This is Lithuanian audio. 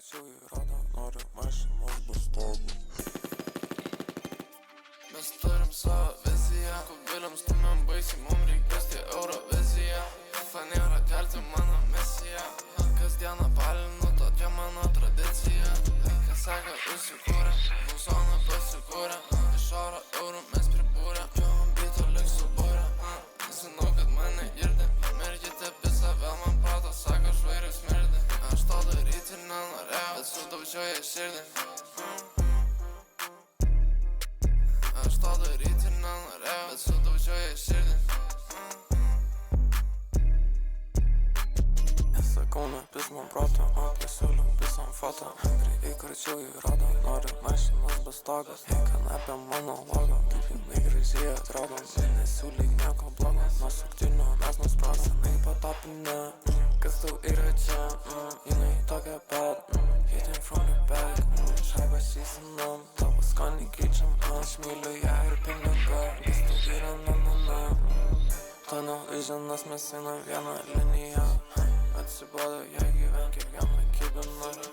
įkračiau į radą, noriu mašinos bastardo. Mes turim savo viziją, kubiliam stumiam baisiai, mum reikės tai Euroviziją. FIFA nėra kelti mano misiją, kasdieną balinu, tokia mano tradicija. Kas seka užsikūrė, būsona pasikūrė, iš oro eurų mes pribūrė, džiavom byto liks subūrė. Žinau, kad mane girdi, mergite pisa, vėl man prato, sako žvairius smirdi. Aš to daryti ir nenorėjau, bet sudaužiau ją širdį. Aš to daryti ir nenorėjau, bet sudaužiau ją širdį. Nesakau, nepis man proto, pasiūliau pisam foto. Įkračiau į radą, noriu mašinos bastogas. Jei kanapė mano logo, kaip jinai gražiai atrodo. Nesiūlyk nieko blogo, nuo suktinių mes nusprogo. Senai patapinė, kas tau yra čia, jinai tokia pat, hitting from the back. Šaibas įsinam, tavo skonį keičiam, aš myliu ją ir pinigą. Kas tau yra na. Tunnel visionas, mes einam vieną liniją. Atsibodo, jei gyven kiekvieną kibiną.